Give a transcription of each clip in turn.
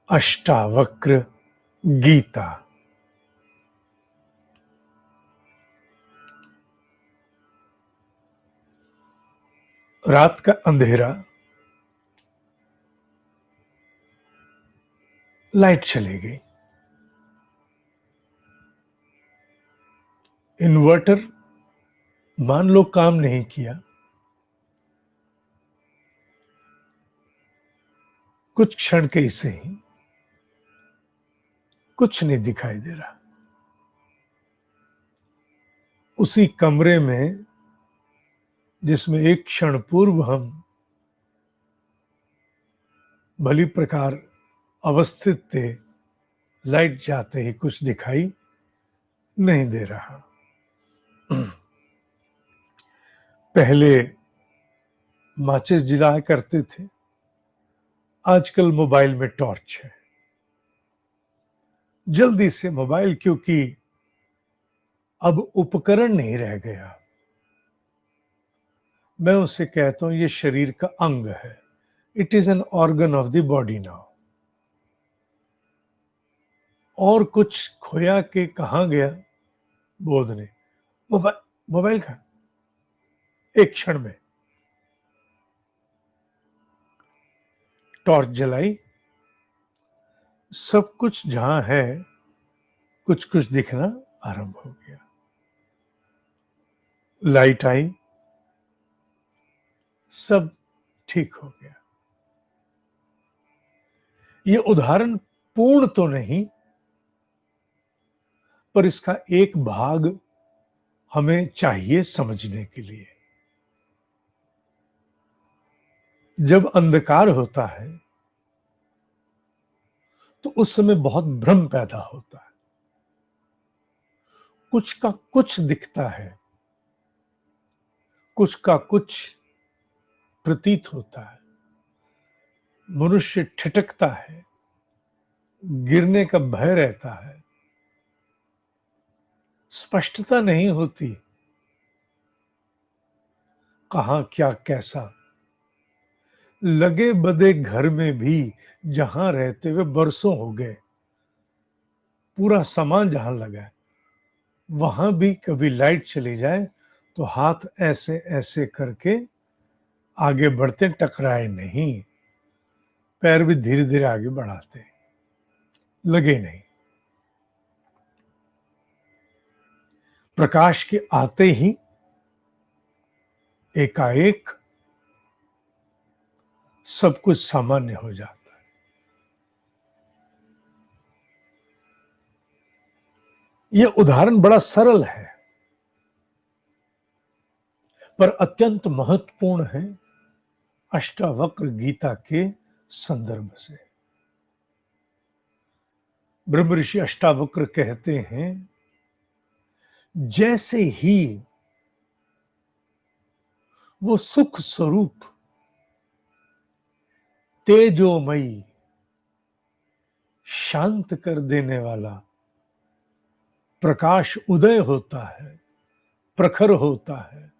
अष्टावक्र गीता। रात का अंधेरा, लाइट चली गई। इन्वर्टर मान लो काम नहीं किया। कुछ क्षण के से ही कुछ नहीं दिखाई दे रहा। उसी कमरे में जिसमें एक क्षण पूर्व हम भली प्रकार अवस्थित थे, लाइट जाते ही कुछ दिखाई नहीं दे रहा। पहले माचिस जलाया करते थे, आजकल मोबाइल में टॉर्च है। जल्दी से मोबाइल, क्योंकि अब उपकरण नहीं रह गया। मैं उसे कहता हूं ये शरीर का अंग है। It is an organ of the body now. और कुछ खोया के कहां गया बोध ने। मोबाइल मोबाइल का एक क्षण में टॉर्च जलाई, सब कुछ जहां है कुछ कुछ दिखना आरंभ हो गया। लाइट आई, सब ठीक हो गया। ये उदाहरण पूर्ण तो नहीं, पर इसका एक भाग हमें चाहिए समझने के लिए। जब अंधकार होता है तो उस समय बहुत भ्रम पैदा होता है। कुछ का कुछ दिखता है, कुछ का कुछ प्रतीत होता है। मनुष्य ठिठकता है, गिरने का भय रहता है, स्पष्टता नहीं होती कहां क्या कैसा। लगे बदे घर में भी जहां रहते हुए बरसों हो गए, पूरा सामान जहां लगा है वहां भी कभी लाइट चली जाए तो हाथ ऐसे ऐसे करके आगे बढ़ते, टकराए नहीं। पैर भी धीरे धीरे आगे बढ़ाते, लगे नहीं। प्रकाश के आते ही एकाएक सब कुछ सामान्य हो जाता है। यह उदाहरण बड़ा सरल है, पर अत्यंत महत्वपूर्ण है अष्टावक्र गीता के संदर्भ से। ब्रह्म ऋषि अष्टावक्र कहते हैं, जैसे ही वो सुख स्वरूप तेजोमयी शांत कर देने वाला प्रकाश उदय होता है, प्रखर होता है,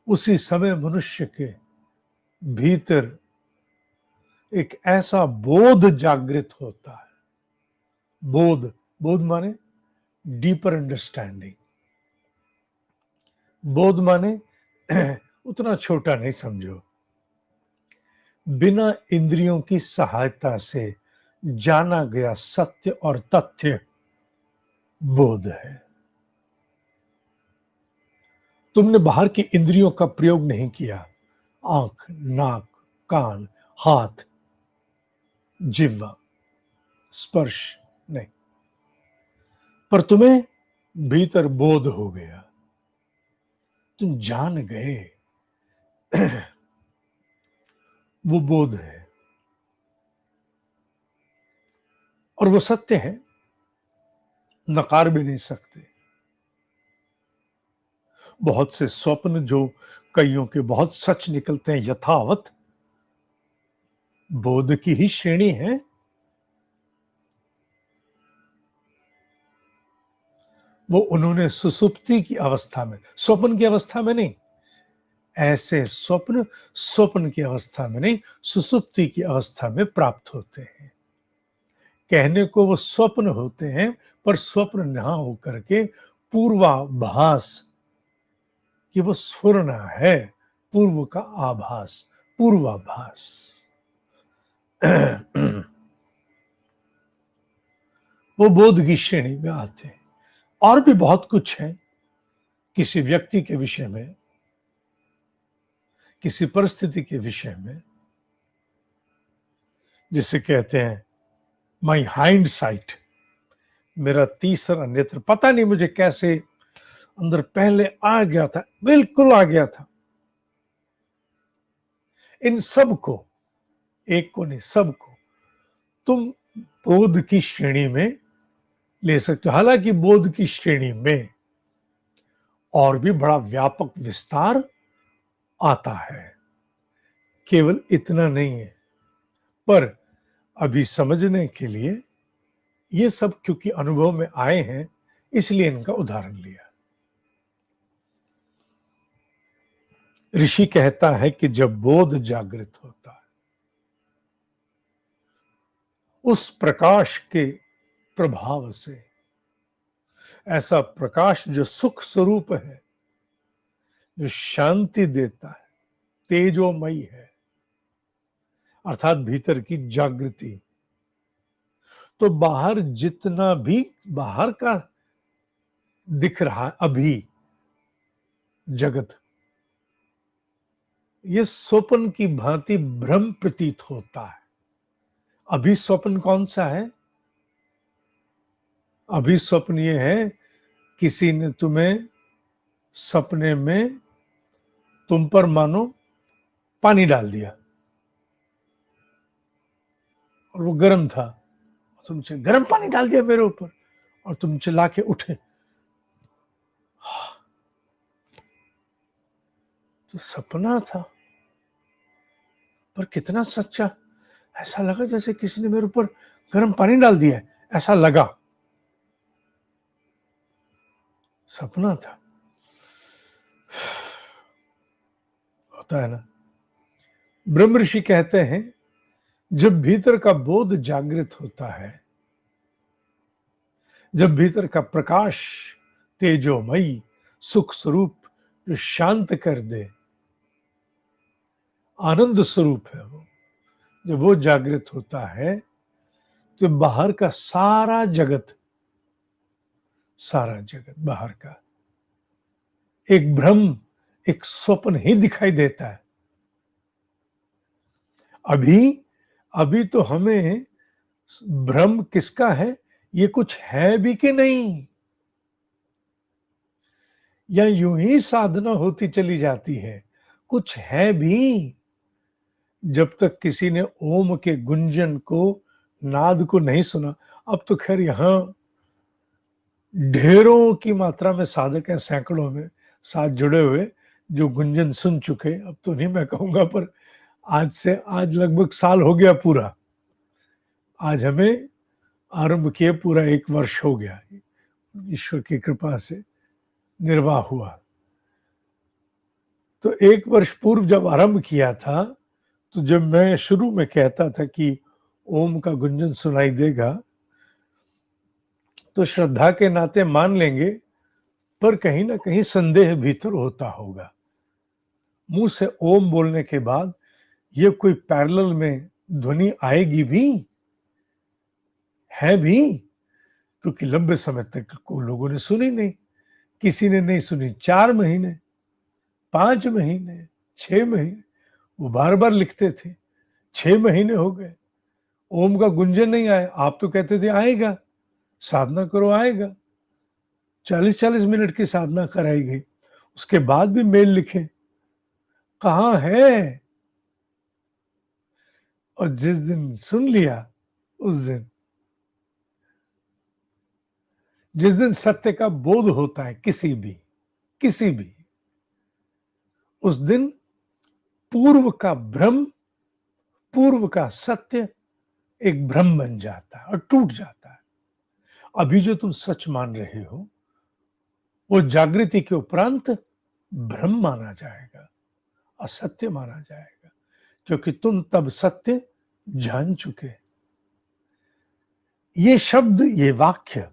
उसी समय मनुष्य के भीतर एक ऐसा बोध जागृत होता है। बोध, बोध माने डीपर अंडरस्टैंडिंग। बोध माने उतना छोटा नहीं समझो, बिना इंद्रियों की सहायता से जाना गया सत्य और तथ्य बोध है। तुमने बाहर की इंद्रियों का प्रयोग नहीं किया, आंख, नाक, कान, हाथ, जिह्वा, स्पर्श नहीं, पर तुम्हें भीतर बोध हो गया। तुम जान गए, वो बोध है और वो सत्य है, नकार भी नहीं सकते। बहुत से स्वप्न जो कईयों के बहुत सच निकलते हैं, यथावत बोध की ही श्रेणी है। वो उन्होंने सुसुप्ति की अवस्था में, स्वप्न की अवस्था में नहीं, ऐसे स्वप्न स्वप्न की अवस्था में नहीं, सुसुप्ति की अवस्था में प्राप्त होते हैं। कहने को वो स्वप्न होते हैं, पर स्वप्न ना होकर के पूर्वाभास कि वो स्फुरना है, पूर्व का आभास, पूर्वाभास। वो बोध की श्रेणी में आते हैं। और भी बहुत कुछ है, किसी व्यक्ति के विषय में, किसी परिस्थिति के विषय में, जिसे कहते हैं माई हाइंड साइट, मेरा तीसरा नेत्र। पता नहीं मुझे कैसे अंदर पहले आ गया था, बिल्कुल आ गया था। इन सब को, एक को नहीं, सब को तुम बोध की श्रेणी में ले सकते हो। हालांकि बोध की श्रेणी में और भी बड़ा व्यापक विस्तार आता है, केवल इतना नहीं है। पर अभी समझने के लिए ये सब क्योंकि अनुभव में आए हैं, इसलिए इनका उदाहरण लिया। ऋषि कहता है कि जब बोध जागृत होता है, उस प्रकाश के प्रभाव से, ऐसा प्रकाश जो सुख स्वरूप है, जो शांति देता है, तेजोमयी है, अर्थात भीतर की जागृति, तो बाहर जितना भी बाहर का दिख रहा है अभी जगत, ये स्वप्न की भांति भ्रम प्रतीत होता है। अभी स्वप्न कौन सा है? अभी स्वप्न ये है, किसी ने तुम्हें सपने में तुम पर मानो पानी डाल दिया और वो गर्म था, तुमसे गर्म पानी डाल दिया मेरे ऊपर और तुम चिल्ला के उठे। तो सपना था, पर कितना सच्चा। ऐसा लगा जैसे किसी ने मेरे ऊपर गर्म पानी डाल दिया है, ऐसा लगा। सपना था, होता है ना। ब्रह्म ऋषि कहते हैं, जब भीतर का बोध जागृत होता है, जब भीतर का प्रकाश तेजोमयी सुख स्वरूप जो शांत कर दे, आनंद स्वरूप है वो, जब वो जागृत होता है, तो बाहर का सारा जगत बाहर का एक भ्रम, एक स्वप्न ही दिखाई देता है। अभी तो हमें भ्रम किसका है, ये कुछ है भी कि नहीं, या यूं ही साधना होती चली जाती है, कुछ है भी। जब तक किसी ने ओम के गुंजन को, नाद को नहीं सुना, अब तो खैर यहां ढेरों की मात्रा में साधक हैं, सैकड़ों में साथ जुड़े हुए जो गुंजन सुन चुके। अब तो नहीं मैं कहूंगा, पर आज लगभग साल हो गया पूरा। आज हमें आरंभ किए पूरा 1 वर्ष हो गया, ईश्वर की कृपा से निर्वाह हुआ। तो 1 वर्ष पूर्व जब आरंभ किया था, तो जब मैं शुरू में कहता था कि ओम का गुंजन सुनाई देगा, तो श्रद्धा के नाते मान लेंगे, पर कहीं ना कहीं संदेह भीतर होता होगा। मुंह से ओम बोलने के बाद ये कोई पैरेलल में ध्वनि आएगी भी, है भी, क्योंकि लंबे समय तक को लोगों ने सुनी नहीं। किसी ने नहीं सुनी 4 महीने, 5 महीने, 6 महीने, वो बार बार लिखते थे। 6 महीने हो गए, ओम का गुंजन नहीं आया। आप तो कहते थे आएगा, साधना करो आएगा। 40-40 मिनट की साधना कराई गई, उसके बाद भी मेल लिखे, कहाँ है। और जिस दिन सुन लिया, उस दिन, जिस दिन सत्य का बोध होता है किसी भी, उस दिन पूर्व का भ्रम, पूर्व का सत्य एक भ्रम बन जाता है और टूट जाता है। अभी जो तुम सच मान रहे हो, वो जागृति के उपरांत भ्रम माना जाएगा। असत्य माना जाएगा, क्योंकि तुम तब सत्य जान चुके। ये शब्द, ये वाक्य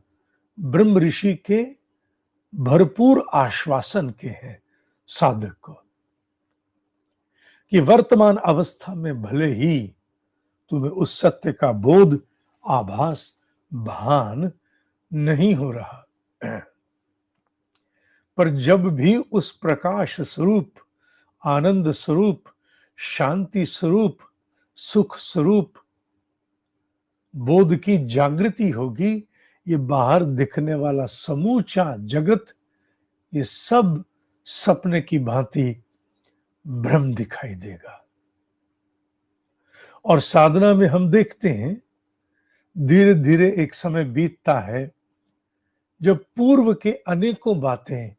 ब्रह्म ऋषि के भरपूर आश्वासन के हैं साधक को, कि वर्तमान अवस्था में भले ही तुम्हें उस सत्य का बोध, आभास, भान नहीं हो रहा, पर जब भी उस प्रकाश स्वरूप, आनंद स्वरूप, शांति स्वरूप, सुख स्वरूप बोध की जागृति होगी, ये बाहर दिखने वाला समूचा जगत, ये सब सपने की भांति भ्रम दिखाई देगा। और साधना में हम देखते हैं धीरे धीरे एक समय बीतता है जब पूर्व के अनेकों बातें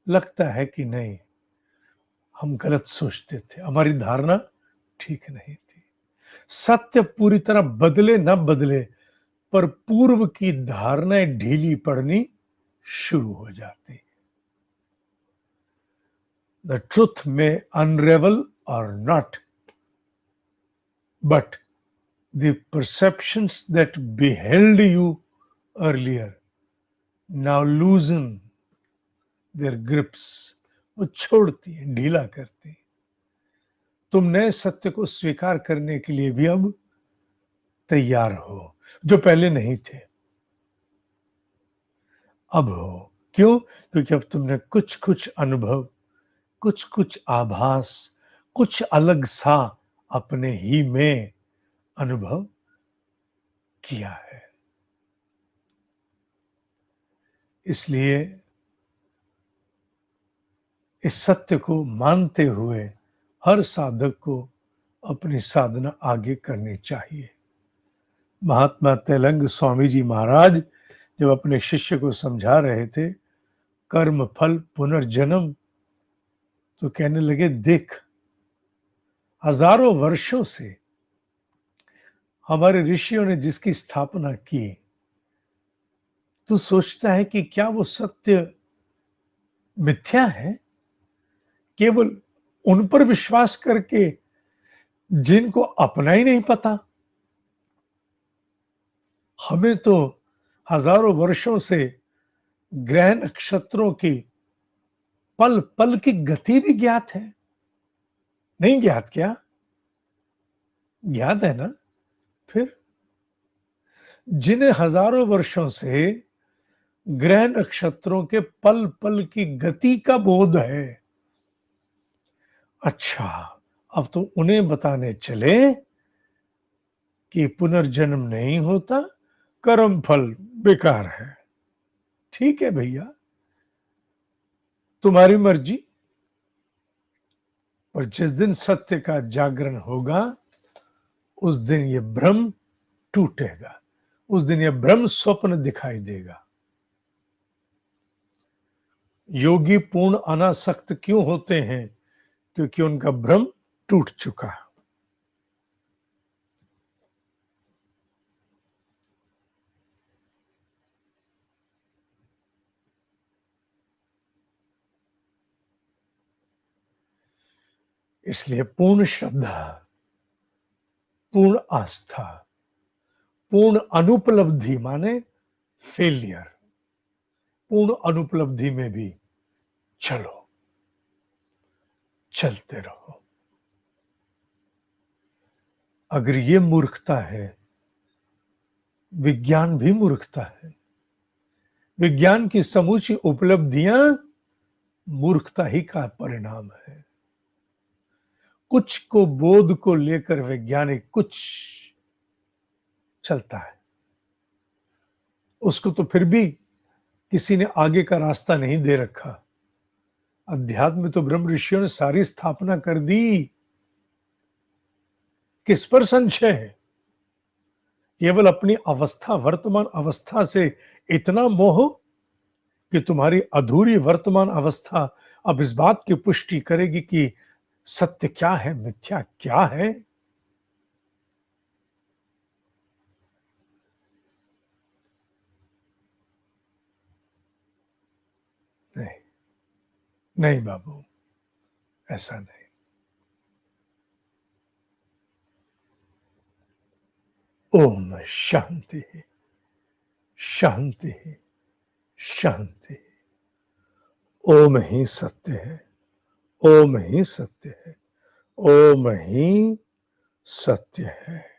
लगता है कि नहीं, हम गलत सोचते थे, हमारी धारणा ठीक नहीं थी। सत्य पूरी तरह बदले न बदले, पर पूर्व की धारणाएं ढीली पड़नी शुरू हो जाती। द ट्रुथ में अनरेवल और not, but the perceptions that beheld you earlier now loosen their grips, वो छोड़ती है, ढीला करती है। तुम नए सत्य को स्वीकार करने के लिए भी अब तैयार हो, जो पहले नहीं थे, अब हो। क्यों? क्योंकि अब तुमने कुछ कुछ अनुभव, कुछ कुछ आभास, कुछ अलग सा अपने ही में अनुभव किया है। इसलिए इस सत्य को मानते हुए हर साधक को अपनी साधना आगे करनी चाहिए। महात्मा तेलंग स्वामी जी महाराज जब अपने शिष्य को समझा रहे थे कर्म फल पुनर्जन्म, तो कहने लगे, देख, हजारों वर्षों से हमारे ऋषियों ने जिसकी स्थापना की, तू सोचता है कि क्या वो सत्य मिथ्या है? केवल उन पर विश्वास करके जिनको अपना ही नहीं पता। हमें तो हजारों वर्षों से ग्रह नक्षत्रों की पल पल की गति भी ज्ञात है। नहीं ज्ञात क्या? ज्ञात है ना? फिर जिन्हें हजारों वर्षों से ग्रह नक्षत्रों के पल पल की गति का बोध है, अच्छा, अब तो उन्हें बताने चले कि पुनर्जन्म नहीं होता, कर्म फल बेकार है। ठीक है भैया, तुम्हारी मर्जी, पर जिस दिन सत्य का जागरण होगा उस दिन ये भ्रम टूटेगा, उस दिन ये भ्रम स्वप्न दिखाई देगा। योगी पूर्ण अनासक्त क्यों होते हैं? क्योंकि उनका भ्रम टूट चुका है। इसलिए पूर्ण श्रद्धा, पूर्ण आस्था, पूर्ण अनुपलब्धि माने फेलियर, पूर्ण अनुपलब्धि में भी चलो, चलते रहो। अगर ये मूर्खता है, विज्ञान भी मूर्खता है। विज्ञान की समूची उपलब्धियां मूर्खता ही का परिणाम है। कुछ को बोध को लेकर वैज्ञानिक कुछ चलता है, उसको तो फिर भी किसी ने आगे का रास्ता नहीं दे रखा। अध्यात्म में तो ब्रह्म ऋषियों ने सारी स्थापना कर दी, किस पर संशय है? केवल अपनी अवस्था, वर्तमान अवस्था से इतना मोह कि तुम्हारी अधूरी वर्तमान अवस्था अब इस बात की पुष्टि करेगी कि सत्य क्या है, मिथ्या क्या है। नहीं, नहीं बाबू, ऐसा नहीं। ओम शांति, शांति, शांति। ओम ही सत्य है, ओम ही सत्य है, ओम ही सत्य है।